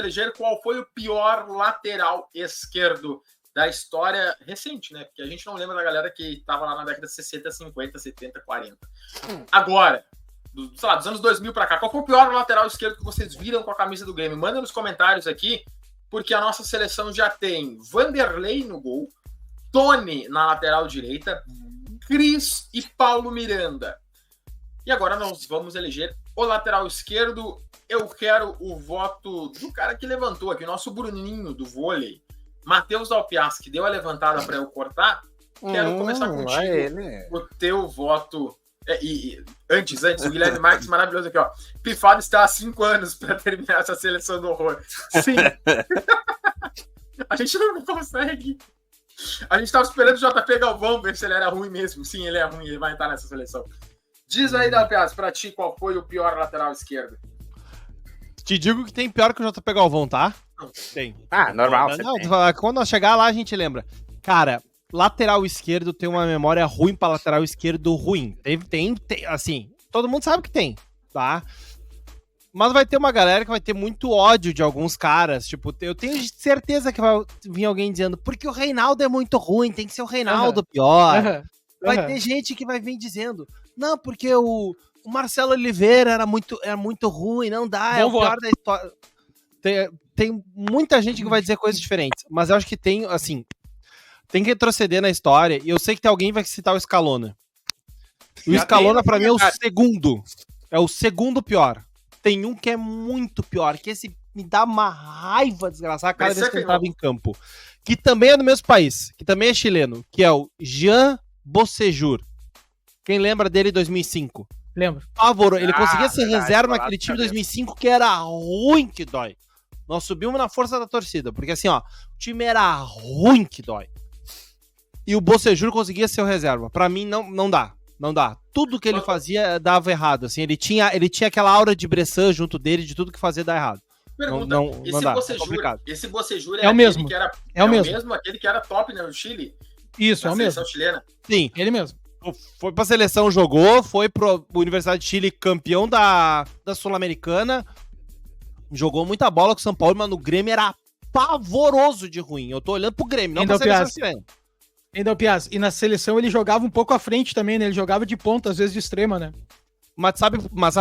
eleger qual foi o pior lateral esquerdo da história recente, né? Porque a gente não lembra da galera que estava lá na década de 60, 50, 70, 40. Agora, dos anos 2000 para cá, qual foi o pior lateral esquerdo que vocês viram com a camisa do Grêmio? Manda nos comentários aqui, porque a nossa seleção já tem Vanderlei no gol, Tony na lateral direita, Cris e Paulo Miranda. E agora nós vamos eleger o lateral esquerdo. Eu quero o voto do cara que levantou aqui, o nosso Bruninho do vôlei, Matheus Dalpiaz, que deu a levantada para eu cortar. Quero começar contigo. O teu voto. Antes, o Guilherme Marques, maravilhoso aqui, ó. Pifado está há 5 anos para terminar essa seleção do horror. Sim. A gente não consegue. A gente estava esperando o JP Galvão ver se ele era ruim mesmo. Sim, ele é ruim, ele vai entrar nessa seleção. Diz aí, Dalpiaz, para ti, qual foi o pior lateral esquerdo? Te digo que tem pior que o JP Galvão, tá? Tem. Normal. Quando nós chegar lá, a gente lembra. Cara, lateral esquerdo tem uma memória ruim pra lateral esquerdo ruim. Tem, assim, todo mundo sabe que tem, tá? Mas vai ter uma galera que vai ter muito ódio de alguns caras. Tipo, eu tenho certeza que vai vir alguém dizendo porque o Reinaldo é muito ruim, tem que ser o Reinaldo pior. Vai ter gente que vai vir dizendo não, porque o Marcelo Oliveira era muito ruim, não dá, é o pior da história. Tem muita gente que vai dizer coisas diferentes, mas eu acho que tem, assim, tem que retroceder na história, e eu sei que alguém vai citar o Scalona. O Scalona, pra mim, é o segundo pior. Tem um que é muito pior, que esse me dá uma raiva desgraçada cada vez que ele tava em campo, que também é do mesmo país, que também é chileno, que é o Jean Bocejur. Quem lembra dele em 2005? Lembro. Ele conseguia ser reserva naquele time de 2005 que era ruim que dói. Nós subimos na força da torcida, porque assim, ó, o time era ruim que dói. E o Bocejur conseguia ser o reserva. Pra mim, não dá. Tudo que ele fazia dava errado, assim. Ele tinha aquela aura de Bressan junto dele, de tudo que fazia dar errado. Pergunta, não dá, esse Bocejur é o mesmo. Que era, é o mesmo, aquele que era top, né, no Chile? Isso, é o mesmo. Chilena. Sim. Ele mesmo. Foi pra seleção, jogou, foi pra Universidade de Chile campeão da Sul-Americana, jogou muita bola com o São Paulo, mas no Grêmio era pavoroso de ruim. Eu tô olhando pro Grêmio, não pra seleção chilena. Ainda o Piaz. E na seleção ele jogava um pouco à frente também, né? Ele jogava de ponta, às vezes de extrema, né? Mas sabe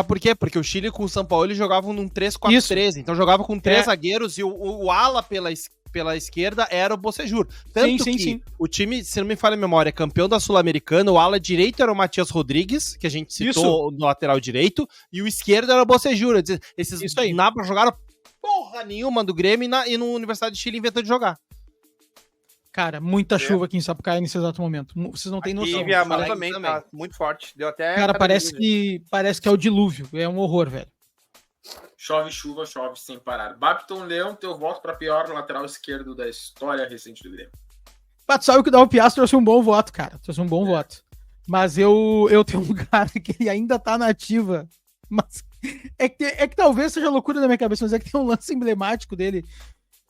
por quê? Porque o Chile com o São Paulo eles jogavam num 3-4-3, então jogava com 3 zagueiros e o ala pela esquerda era o Bocejur. Tanto que o time, se não me falha a memória, campeão da Sul-Americana, o ala direito era o Matias Rodrigues, que a gente citou no lateral direito, e o esquerdo era o Bocejur. Esses nabos jogaram porra nenhuma do Grêmio e na Universidade de Chile inventou de jogar. Cara, muita chuva aqui em Sapucaí nesse exato momento. Vocês não têm noção. E a mão também tá muito forte. Deu até. Cara, parece que é o dilúvio. É um horror, velho. Chove chuva, chove sem parar. Babton Leão, teu voto para pior lateral esquerdo da história recente do Grêmio. Mas sabe que o Dalpiaz trouxe um bom voto, cara. Trouxe um bom voto. Mas eu tenho um cara que ele ainda tá na ativa. Mas é que talvez seja loucura da minha cabeça, mas é que tem um lance emblemático dele,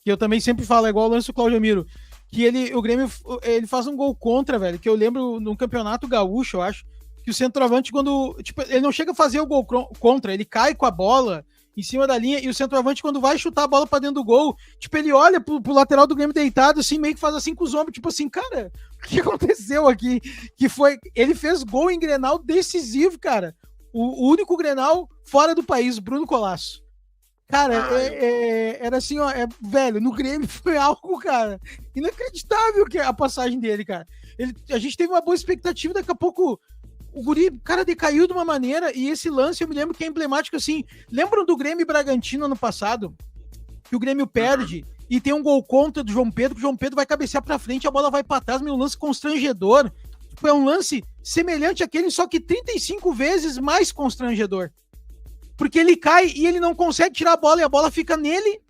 que eu também sempre falo, é igual o lance do Claudio Miro. Que o Grêmio, ele faz um gol contra, velho, que eu lembro num campeonato gaúcho, eu acho, que o centroavante, quando, tipo, ele não chega a fazer o gol contra, ele cai com a bola em cima da linha, e o centroavante, quando vai chutar a bola pra dentro do gol, tipo, ele olha pro lateral do Grêmio deitado, assim, meio que faz assim com os ombros, tipo assim, cara, o que aconteceu aqui? Que foi, ele fez gol em Grenal decisivo, cara, o único Grenal fora do país, Bruno Colasso. Cara, era assim, ó, velho, no Grêmio foi algo, cara, inacreditável que a passagem dele, cara. A gente teve uma boa expectativa, daqui a pouco o guri, cara, decaiu de uma maneira, e esse lance eu me lembro que é emblemático, assim, lembram do Grêmio e Bragantino ano passado? Que o Grêmio perde e tem um gol contra do João Pedro, que o João Pedro vai cabecear pra frente, a bola vai pra trás, meio lance constrangedor. Tipo, é um lance semelhante àquele, só que 35 vezes mais constrangedor. Porque ele cai e ele não consegue tirar a bola, e a bola fica nele,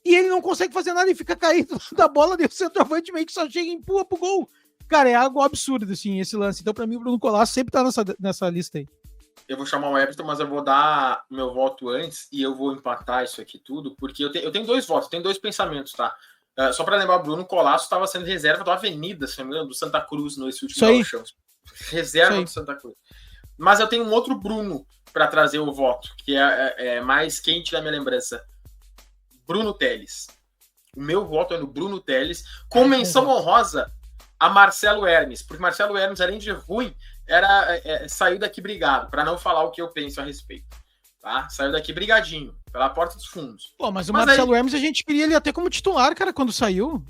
e ele não consegue fazer nada, e fica caído da bola, daí o centroavante meio que só chega e empurra pro gol. Cara, é algo absurdo, assim, esse lance. Então, pra mim, o Bruno Colasso sempre tá nessa lista aí. Eu vou chamar o Everton, mas eu vou dar meu voto antes, e eu vou empatar isso aqui tudo, porque eu tenho 2 votos, tenho 2 pensamentos, tá? Só pra lembrar, o Bruno Colasso estava sendo reserva do Avenida, se não me engano, do Santa Cruz, nesse último gauchão. Reserva do Santa Cruz. Mas eu tenho um outro Bruno para trazer o voto, que é mais quente da minha lembrança. Bruno Telles. O meu voto é no Bruno Telles, com menção honrosa a Marcelo Hermes, porque Marcelo Hermes, além de ruim, saiu daqui brigado, para não falar o que eu penso a respeito. Tá? Saiu daqui brigadinho, pela porta dos fundos. Pô, mas o Marcelo Hermes, a gente queria ele até como titular, cara, quando saiu.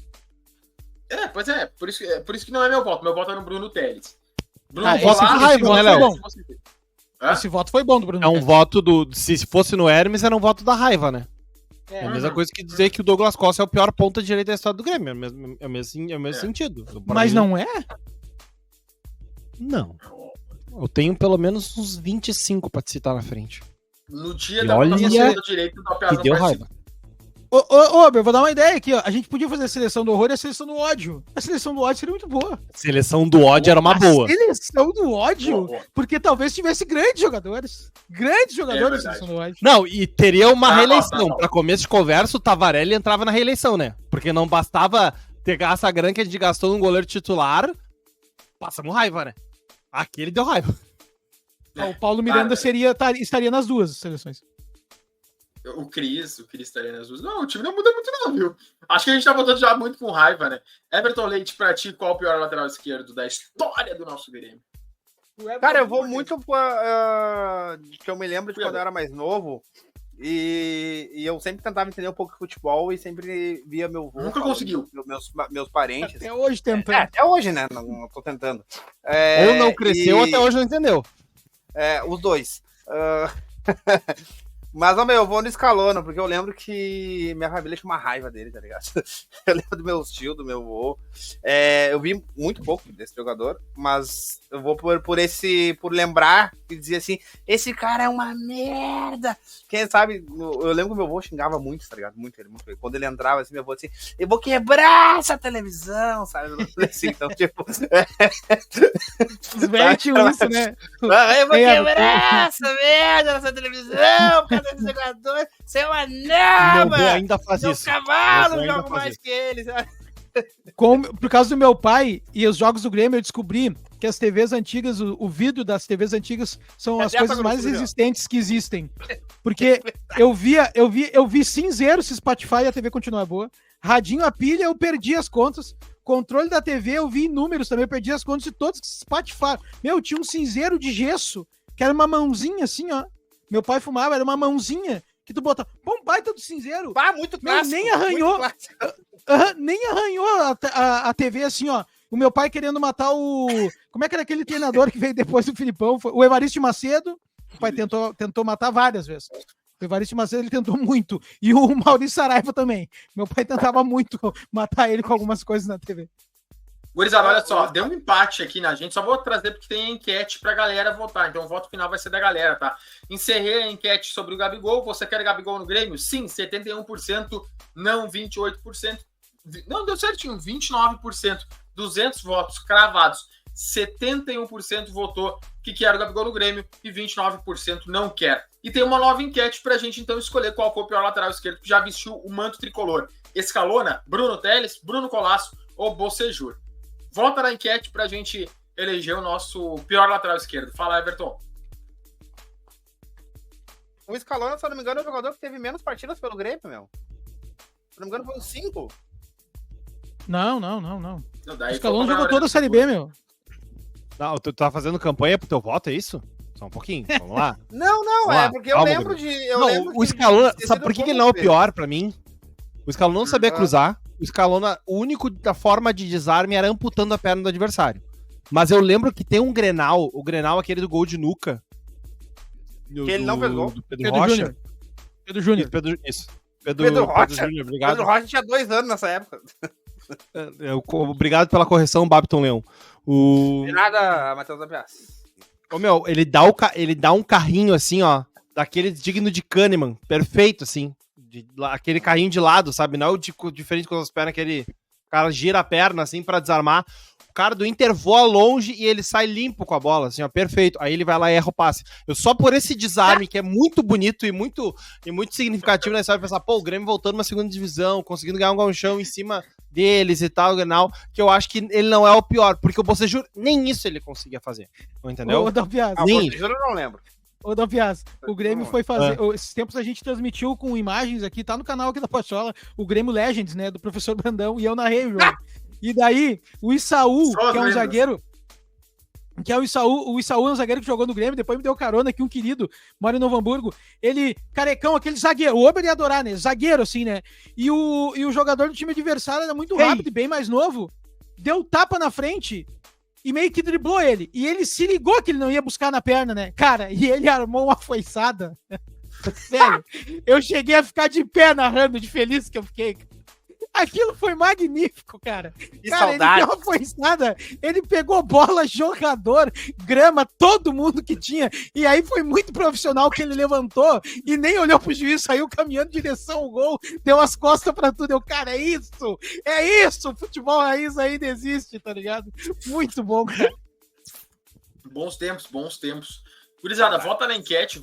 Pois é, por isso que não é meu voto. Meu voto é no Bruno Telles. Bruno raiva, né, Léo? Esse voto foi bom do Bruno Telles. É um voto do... Se fosse no Hermes, era um voto da raiva, né? É a mesma coisa que dizer que o Douglas Costa é o pior ponta direita da história do Grêmio. É o mesmo sentido. Mas mim, não é? Não. Eu tenho pelo menos uns 25 pra te citar na frente. No dia da votação do direito do que deu raiva. Eu vou dar uma ideia aqui, ó. A gente podia fazer a seleção do horror e a seleção do ódio. A seleção do ódio seria muito boa. A seleção do ódio era uma boa. A seleção do ódio? Porque talvez tivesse grandes jogadores. Grandes jogadores na seleção do ódio. Não, e teria uma reeleição. Pra começo de conversa, o Tavarelli entrava na reeleição, né? Porque não bastava ter gasto a grana que a gente gastou num goleiro titular. Passamos raiva, né? Aquele deu raiva. O Paulo Miranda estaria nas duas seleções. O Cris estaria nas duas. Não, o time não muda muito não, viu? Acho que a gente tá voltando já muito com raiva, né? Everton Leite, pra ti, qual o pior lateral esquerdo da história do nosso Grêmio? Cara, eu vou muito que eu me lembro de quando eu era mais novo e eu sempre tentava entender um pouco de futebol e sempre via meu avô. Nunca conseguiu. Meus parentes. Até hoje tentando. Até hoje, né? Não tô tentando. Ou não cresceu ou até hoje não entendeu. Os dois. Mas, eu vou no Scaloni, porque eu lembro que minha família tinha uma raiva dele, tá ligado? Eu lembro do meu tio, do meu avô. Eu vi muito pouco desse jogador, mas eu vou por lembrar e dizer assim, esse cara é uma merda. Quem sabe, eu lembro que o meu avô xingava muito, tá ligado? Muito ele. Quando ele entrava assim, meu avô assim, eu vou quebrar essa televisão, sabe? Assim, então, tipo... Os velhos tinham isso, né? Eu vou quebrar essa merda nessa televisão, por causa desse jogador. Você é uma naba! Meu avô ainda faz isso. Cavalo joga mais que ele, sabe? Por causa do meu pai e os jogos do Grêmio, eu descobri que as TVs antigas, o vidro das TVs antigas são as coisas mais resistentes que existem. Porque eu vi cinzeiro se Spotify e a TV continuar boa. Radinho a pilha, eu perdi as contas. Controle da TV, eu vi números também, eu perdi as contas de todos que Spotify. Tinha um cinzeiro de gesso, que era uma mãozinha assim, ó. Meu pai fumava, era uma mãozinha que tu bota. Pô, baita do cinzeiro. Muito clássico. Nem arranhou. Nem arranhou a TV assim, ó. O meu pai querendo matar o... Como é que era aquele treinador que veio depois do Filipão? Foi o Evaristo Macedo. O pai tentou matar várias vezes. O Evaristo Macedo, ele tentou muito. E o Maurício Saraiva também. Meu pai tentava muito matar ele com algumas coisas na TV. Gurizada, olha só, deu um empate aqui na gente, só vou trazer porque tem a enquete pra galera votar, então o voto final vai ser da galera, tá? Encerrei a enquete sobre o Gabigol, você quer Gabigol no Grêmio? Sim, 71%, não 28%, não, deu certinho, 29%, 200 votos cravados, 71% votou que quer o Gabigol no Grêmio e 29% não quer. E tem uma nova enquete pra gente então escolher qual foi o pior lateral esquerdo que já vestiu o manto tricolor. Scaloni, Bruno Telles, Bruno Colasso ou Bocejur. Volta na enquete pra gente eleger o nosso pior lateral esquerdo. Fala, Everton. O Scaloni, se eu não me engano, é o jogador que teve menos partidas pelo Grêmio, meu. Se não me engano, foi uns 5. Não. O Scaloni jogou toda a Série B, meu. Não, tu tá fazendo campanha pro teu voto, é isso? Só um pouquinho, vamos lá. Não, vamos lá. porque eu lembro de... O Scaloni, sabe por que ele não é o pior pra mim? O Scaloni não sabia cruzar. O Scaloni, o único da forma de desarme era amputando a perna do adversário. Mas eu lembro que tem um Grenal, o Grenal aquele do gol de nuca. Que ele não fez gol. Do Pedro Rocha. Pedro Júnior. Isso. Pedro Rocha? Pedro Júnior, obrigado. Pedro Rocha tinha 2 anos nessa época. Obrigado pela correção, Babiton Leão. De nada, Matheus Apias. Ele dá um carrinho assim, ó, daquele digno de Kahneman, perfeito, assim. Aquele carrinho de lado, sabe? Não é o diferente com as pernas, aquele cara gira a perna, assim, pra desarmar. O cara do Inter voa longe e ele sai limpo com a bola, assim, ó, perfeito. Aí ele vai lá e erra o passe. Eu só por esse desarme, que é muito bonito e muito significativo na história, pensar, pô, o Grêmio voltando uma segunda divisão, conseguindo ganhar um gauchão em cima deles e tal, Grenal, que eu acho que ele não é o pior, porque o Bocejur, nem isso ele conseguia fazer, entendeu? Nem isso. Eu não lembro. Ô, Dalpiaz, o Grêmio foi fazer. Esses tempos a gente transmitiu com imagens aqui, tá no canal aqui da Pachola, o Grêmio Legends, né? Do professor Brandão, e eu narrei o jogo. E daí, o Issaú, que é um zagueiro. Que é o Issaú é um zagueiro que jogou no Grêmio, depois me deu carona aqui, um querido, mora em Novo Hamburgo. Ele, carecão, aquele zagueiro, o Ober ia adorar, né? Zagueiro, assim, né? E o jogador do time adversário era muito rápido e bem mais novo, deu tapa na frente e meio que driblou ele. E ele se ligou que ele não ia buscar na perna, né? Cara, e ele armou uma foiçada. Sério, eu cheguei a ficar de pé narrando, de feliz que eu fiquei. Aquilo foi magnífico, cara. Que cara, saudade. ele deu uma foiçada, ele pegou bola, jogador, grama, todo mundo que tinha. E aí foi muito profissional que ele levantou e nem olhou pro juiz, saiu caminhando em direção ao gol, deu as costas pra tudo. Eu, cara, é isso, o futebol raiz ainda existe, tá ligado? Muito bom, cara. Bons tempos. Gurizada, vota na enquete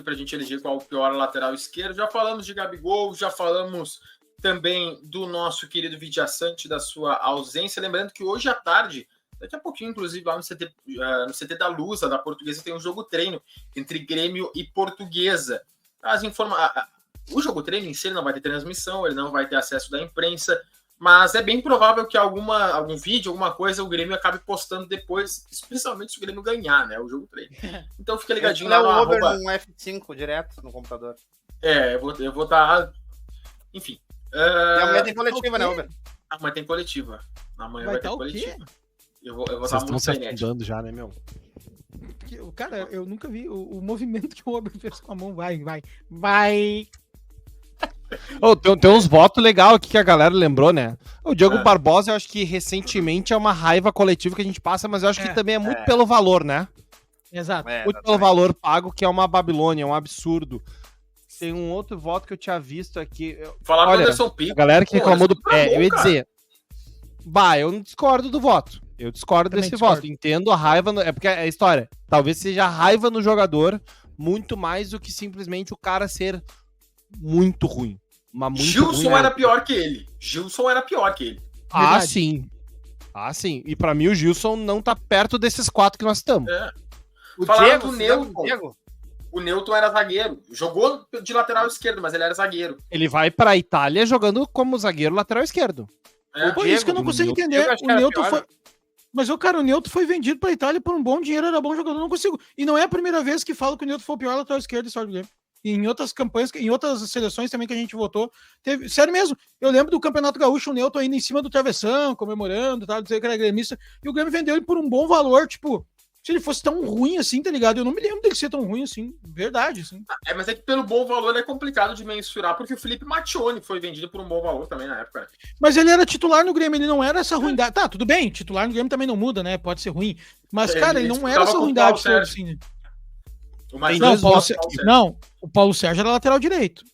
pra gente eleger qual o pior lateral esquerdo. Já falamos de Gabigol, já falamos também do nosso querido Vidiaçante, da sua ausência. Lembrando que hoje à tarde, daqui a pouquinho, inclusive, lá no CT da Lusa, da Portuguesa, tem um jogo treino entre Grêmio e Portuguesa. O jogo treino em si não vai ter transmissão, ele não vai ter acesso da imprensa, mas é bem provável que algum vídeo, alguma coisa, o Grêmio acabe postando depois, especialmente se o Grêmio ganhar, né, o jogo treino. Então fica ligadinho lá no Uber no F5 direto no computador. Eu vou estar... Enfim. E amanhã tem coletiva, né, Uber? Amanhã tem coletiva. Amanhã vai ter coletiva. Eu vou Vocês estar estão muito se internet. afundando já, né, meu? Cara, eu nunca vi o movimento que o Ober fez com a mão. Vai. Oh, tem uns votos legais aqui que a galera lembrou, né? O Diogo Barbosa, eu acho que recentemente é uma raiva coletiva que a gente passa, mas eu acho que também é muito pelo valor, né? Exato. Muito pelo valor pago, que é uma Babilônia, é um absurdo. Tem um outro voto que eu tinha visto aqui. Falar do Olha, Anderson Pinto. A galera que reclamou do pé, eu ia cara. dizer. Eu não discordo do voto. Eu discordo Também desse discordo. voto. Entendo a raiva. É porque é a história. Talvez seja a raiva no jogador muito mais do que simplesmente o cara ser muito ruim. Gilson era pior que ele. Verdade. Sim. E pra mim o Gilson não tá perto desses 4 que nós estamos. O Falaram Diego, do Diego. Newton. O Newton era zagueiro. Jogou de lateral esquerdo, mas ele era zagueiro. Ele vai pra Itália jogando como zagueiro lateral esquerdo. Pô, isso que eu não consigo entender. O Newton foi... Mas, cara, o Newton foi vendido pra Itália por um bom dinheiro, era bom jogador, não consigo. E não é a primeira vez que falo que o Newton foi o pior lateral esquerdo da história do Grêmio. E em outras campanhas, em outras seleções também que a gente votou, teve... Sério mesmo, eu lembro do Campeonato Gaúcho, o Newton ainda em cima do travessão, comemorando, tá, dizer que era gremista, e o Grêmio vendeu ele por um bom valor, tipo... Se ele fosse tão ruim assim, tá ligado? Eu não me lembro dele ser tão ruim assim. Verdade, assim. Mas é que pelo bom valor é complicado de mensurar, porque o Felipe Mattioni foi vendido por um bom valor também na época. Né? Mas ele era titular no Grêmio, ele não era essa ruindade. Tá, tudo bem, titular no Grêmio também não muda, né? Pode ser ruim. Mas, cara, ele não era essa ruindade toda, assim. Né? O Paulo Sérgio era lateral direito.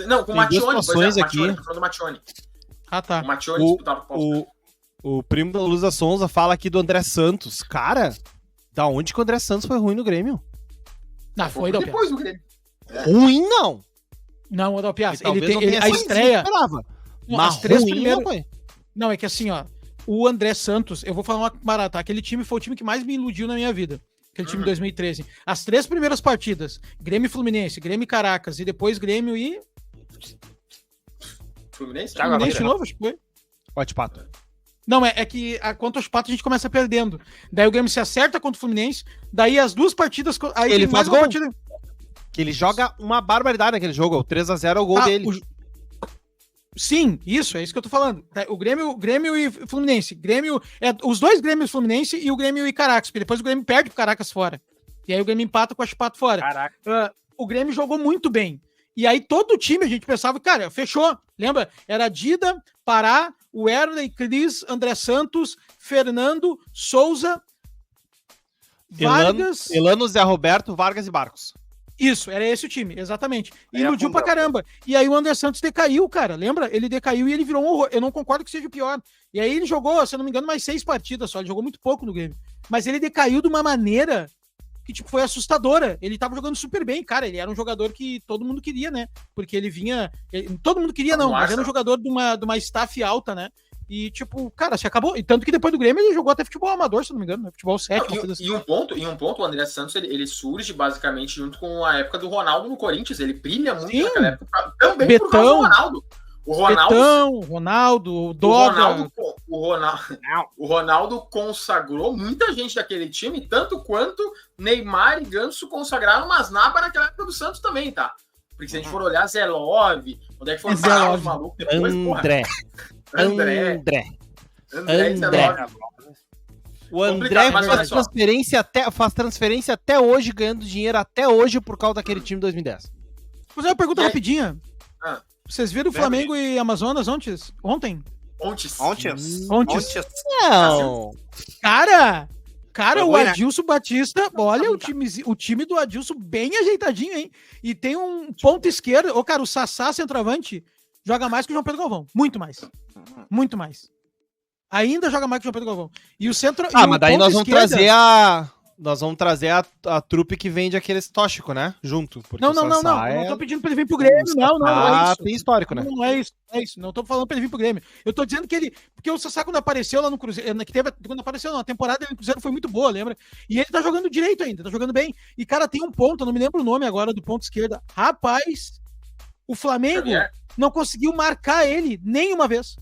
Não, com o Mattioni, aqui. Mattioni. Ah, tá. O Mattioni disputava com o Paulo Sérgio. O primo da Lusa Sonza fala aqui do André Santos. Cara... Da onde que o André Santos foi ruim no Grêmio? Não, foi depois do Grêmio. Ruim, não. Não, o Dalpiaz, a estreia... Mas as três primeiras... Não, é que assim, ó, o André Santos, eu vou falar uma barata, aquele time foi o time que mais me iludiu na minha vida. Aquele time de 2013. As 3 primeiras partidas, Grêmio e Fluminense, Grêmio e Caracas, e depois Grêmio e... Fluminense de novo, acho que foi. Pode, Pato. Não, é que contra os Patos a gente começa perdendo. Daí o Grêmio se acerta contra o Fluminense, daí as 2 partidas... Aí ele faz gol. Partida... Que ele joga uma barbaridade naquele jogo, o 3-0 é o gol dele. Sim, é isso que eu tô falando. O Grêmio e Fluminense. Grêmio, os 2 Grêmios Fluminense e o Grêmio e Caracas, porque depois o Grêmio perde pro Caracas fora. E aí o Grêmio empata com a Chapato fora. Caraca. O Grêmio jogou muito bem. E aí todo o time a gente pensava, cara, fechou. Lembra? Era Dida, Pará, o Erley, Cris, André Santos, Fernando, Souza, Vargas... Elano, Zé Roberto, Vargas e Barcos. Isso, era esse o time, exatamente. E iludiu pra caramba. E aí o André Santos decaiu, cara, lembra? Ele decaiu e ele virou um horror. Eu não concordo que seja o pior. E aí ele jogou, se eu não me engano, mais 6 partidas só. Ele jogou muito pouco no Grêmio. Mas ele decaiu de uma maneira que, tipo, foi assustadora. Ele tava jogando super bem, cara. Ele era um jogador que todo mundo queria, né? Porque ele vinha... todo mundo queria, não, mas era um jogador de uma staff alta, né? E, tipo, cara, se acabou. E tanto que depois do Grêmio ele jogou até futebol amador, se não me engano, né? Futebol 7, uma coisa assim. E um ponto, o André Santos, ele surge basicamente junto com a época do Ronaldo no Corinthians. Ele brilha muito Sim. naquela época. Também Betão. por causa do Ronaldo. Betão, Ronaldo, Doga. O Ronaldo consagrou muita gente daquele time, tanto quanto Neymar e Ganso consagraram umas nabas naquela época do Santos também, tá? Porque se a gente for olhar Zé Love, onde é que foram parar os malucos depois, André. André e Zé Love. O André faz transferência até hoje, ganhando dinheiro até hoje por causa daquele time de 2010. Vou fazer uma pergunta rapidinha. Ah. Vocês viram o Flamengo e Amazonas ontem? Não. Cara, o Adilson Batista, olha, o time do Adilson bem ajeitadinho, hein? E tem um ponto esquerdo. Ô, cara, o Sassá, centroavante, joga mais que o João Pedro Galvão. Muito mais. Muito mais. Ainda joga mais que o João Pedro Galvão. E o centro. Mas daí nós vamos trazer a trupe que vende aqueles tóxicos, né? Junto. Não. Eu não tô pedindo pra ele vir pro Grêmio, não é isso. Tem histórico, né? Não é isso. Não tô falando pra ele vir pro Grêmio. Eu tô dizendo que ele. Porque o Sassá, quando apareceu lá no Cruzeiro. Quando apareceu, não. A temporada dele no Cruzeiro foi muito boa, lembra? E ele tá jogando direito ainda, tá jogando bem. E, cara, tem um ponto, eu não me lembro o nome agora do ponto esquerda. Rapaz, o Flamengo não conseguiu marcar ele nenhuma vez.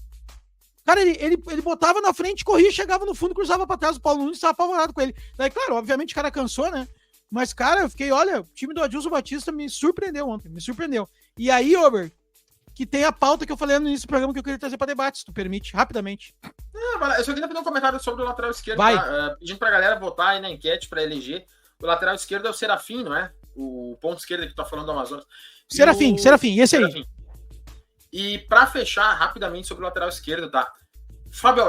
Cara, ele botava na frente, corria, chegava no fundo, cruzava pra trás. O Paulo Nunes estava apavorado com ele. Daí, claro, obviamente o cara cansou, né? Mas, cara, eu fiquei, olha, o time do Adilson Batista me surpreendeu ontem, me surpreendeu. E aí, Ober, que tem a pauta que eu falei no início do programa que eu queria trazer pra debate, se tu permite, rapidamente. Eu só queria fazer um comentário sobre o lateral esquerdo, tá? Pedindo pra galera votar aí na enquete pra eleger. O lateral esquerdo é o Serafim, não é? O ponto esquerdo que tá falando do Amazonas. Serafim, esse aí. E pra fechar rapidamente sobre o lateral esquerdo, tá? Fábio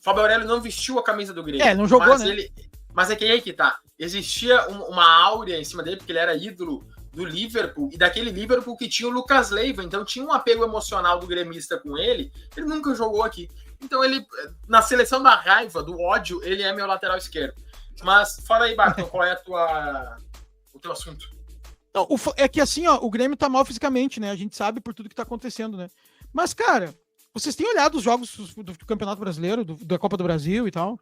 Aurélio não vestiu a camisa do Grêmio. Não jogou, né? Mas é que aí que tá. Existia uma áurea em cima dele, porque ele era ídolo do Liverpool, e daquele Liverpool que tinha o Lucas Leiva, então tinha um apego emocional do gremista com ele. Ele nunca jogou aqui. Então ele, na seleção da raiva, do ódio, ele é meu lateral esquerdo. Mas fala aí, Barton, qual é o teu assunto? Não, é que assim, ó, o Grêmio tá mal fisicamente, né? A gente sabe por tudo que tá acontecendo, né? Mas, cara, vocês têm olhado os jogos do Campeonato Brasileiro, da Copa do Brasil e tal?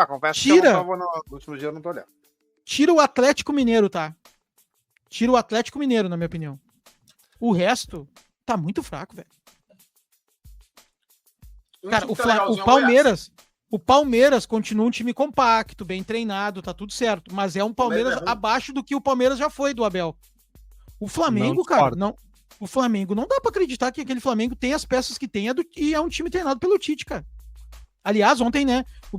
Confesso que eu não tava no último dia, eu não tô olhando. Tira o Atlético Mineiro, tá? Tira o Atlético Mineiro, na minha opinião. O resto tá muito fraco, velho. Cara, o Palmeiras continua um time compacto, bem treinado, tá tudo certo. Mas é um Palmeiras abaixo do que o Palmeiras já foi do Abel. O Flamengo, o Flamengo não dá pra acreditar que aquele Flamengo tem as peças que tem e é um time treinado pelo Tite, cara. Aliás, ontem, né, o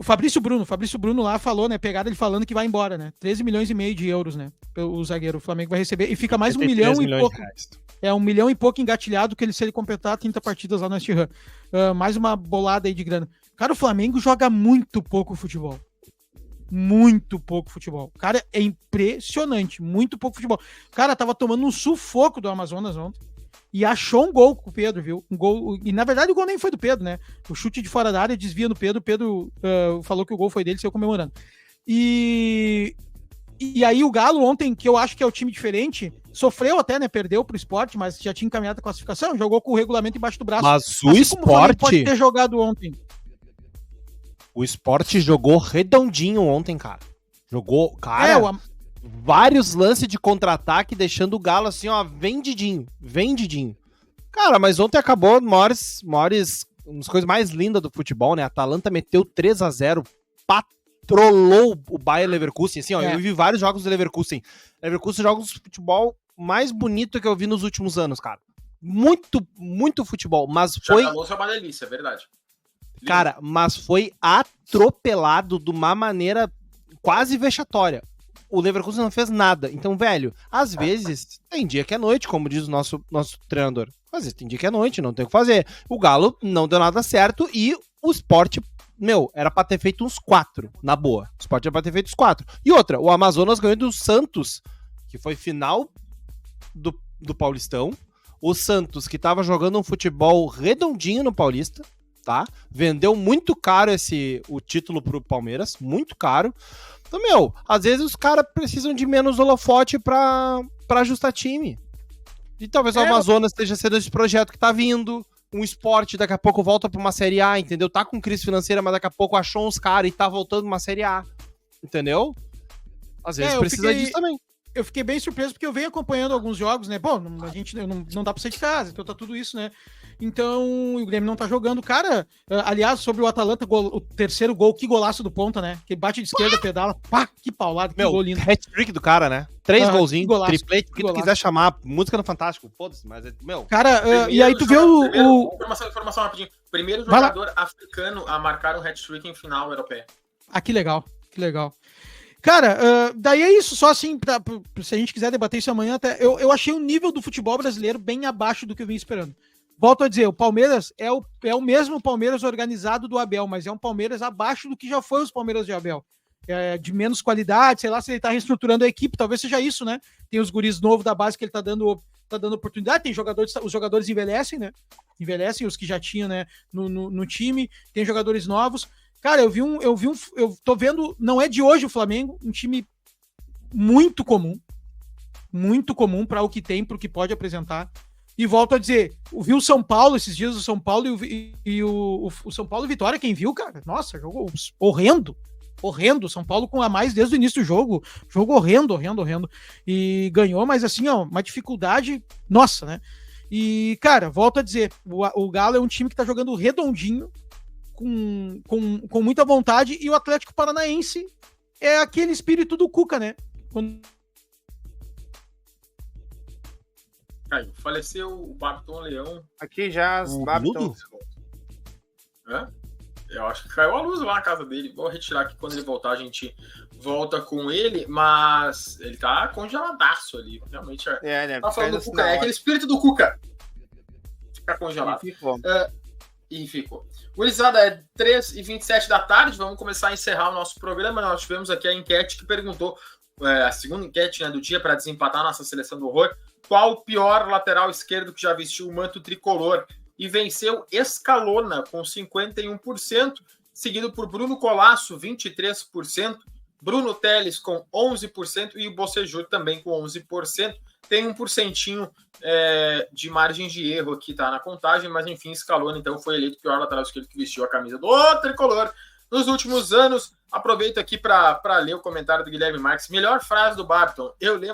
Fabrício Bruno lá falou, né, pegada ele falando que vai embora, né, 13 milhões e meio de euros, né, o zagueiro, o Flamengo vai receber, e fica mais 1 milhão e pouco, 1 milhão e pouco engatilhado se ele completar 30 partidas lá no West Ham, mais uma bolada aí de grana. Cara, o Flamengo joga muito pouco futebol. Muito pouco futebol. Cara, é impressionante, muito pouco futebol. Cara, tava tomando um sufoco do Amazonas ontem. E achou um gol com o Pedro, viu? Um gol. E na verdade o gol nem foi do Pedro, né? O chute de fora da área desvia no Pedro. O Pedro falou que o gol foi dele, saiu comemorando. E aí o Galo ontem, que eu acho que é o time diferente, sofreu até, né? Perdeu pro Sport, mas já tinha encaminhado a classificação, jogou com o regulamento embaixo do braço. Mas o Sport pode ter jogado ontem. O Sport jogou redondinho ontem, cara. Jogou, cara. Vários lances de contra-ataque, deixando o Galo assim, ó, vendidinho. Cara, mas ontem acabou umas coisas mais lindas do futebol, né? A Atalanta meteu 3-0, patrolou o Bayer Leverkusen, assim, ó, eu vi vários jogos do Leverkusen. Leverkusen joga um futebol mais bonito que eu vi nos últimos anos, cara. Muito, muito futebol, mas foi... Já é uma delícia, é verdade. Cara, mas foi atropelado de uma maneira quase vexatória. O Leverkusen não fez nada. Então, velho, às vezes tem dia que é noite, como diz o nosso treinador. Às vezes tem dia que é noite, não tem o que fazer. O Galo não deu nada certo e o Sport, era pra ter feito uns 4, na boa. O Sport era pra ter feito uns 4. E outra, o Amazonas ganhou do Santos, que foi final do Paulistão. O Santos, que tava jogando um futebol redondinho no Paulista, tá? Vendeu muito caro o título pro Palmeiras, muito caro. Então, às vezes os caras precisam de menos holofote pra ajustar time. E talvez o Amazonas esteja sendo esse projeto que tá vindo. Um esporte, daqui a pouco volta pra uma Série A, entendeu? Tá com crise financeira, mas daqui a pouco achou uns caras e tá voltando pra uma Série A. Entendeu? Às vezes precisa disso também. Eu fiquei bem surpreso porque eu venho acompanhando alguns jogos, né? Bom, a gente não dá pra sair de casa, então tá tudo isso, né? Então, o Grêmio não tá jogando. Cara, aliás, sobre o Atalanta, o terceiro gol, que golaço do ponta, né? Que bate de esquerda, pedala, pá, que paulada, que gol lindo. Hat-trick do cara, né? 3 golzinhos, golaço, triplete, o que tu quiser chamar, música no Fantástico, foda-se, mas, meu... Cara, e aí tu vê Informação rapidinho. Primeiro jogador africano a marcar um hat-trick em final europeia. Ah, que legal, que legal. Cara, daí é isso, só assim, se a gente quiser debater isso amanhã, até, eu achei o nível do futebol brasileiro bem abaixo do que eu vim esperando. Volto a dizer, o Palmeiras é o mesmo Palmeiras organizado do Abel, mas é um Palmeiras abaixo do que já foi os Palmeiras de Abel. De menos qualidade, sei lá, se ele tá reestruturando a equipe, talvez seja isso, né? Tem os guris novos da base que ele tá dando oportunidade, tem jogadores, os jogadores envelhecem, né? Envelhecem os que já tinham, né, no time, tem jogadores novos. Cara, eu tô vendo, não é de hoje o Flamengo, um time muito comum para o que tem, para o que pode apresentar. E volto a dizer, viu o São Paulo esses dias, o São Paulo e o São Paulo e Vitória, quem viu, cara? Nossa, jogo horrendo. São Paulo com a mais desde o início do jogo horrendo. E ganhou, mas assim, ó, uma dificuldade, nossa, né? E, cara, volto a dizer, o Galo é um time que tá jogando redondinho, com muita vontade, e o Atlético Paranaense é aquele espírito do Cuca, né? Aí, faleceu o Babiton Leão. Aqui já as Babiton. Eu acho que caiu a luz lá na casa dele. Vou retirar aqui, quando ele voltar a gente volta com ele, mas ele tá congeladaço ali. Realmente tá falando do Cuca. É aquele espírito do Cuca. Fica congelado. E ficou. Gurizada, é 3h27 da tarde. Vamos começar a encerrar o nosso programa. Nós tivemos aqui a enquete que perguntou, a segunda enquete, né, do dia, para desempatar a nossa seleção do horror. Qual o pior lateral esquerdo que já vestiu o manto tricolor? E venceu Escalona com 51%, seguido por Bruno Colasso, 23%, Bruno Teles com 11% e o Bocejur também com 11%. Tem 1% de margem de erro aqui, tá, na contagem, mas enfim, Scaloni então foi eleito o pior lateral esquerdo que vestiu a camisa do tricolor nos últimos anos. Aproveito aqui para ler o comentário do Guilherme Marques. Melhor frase do Babiton: eu lembro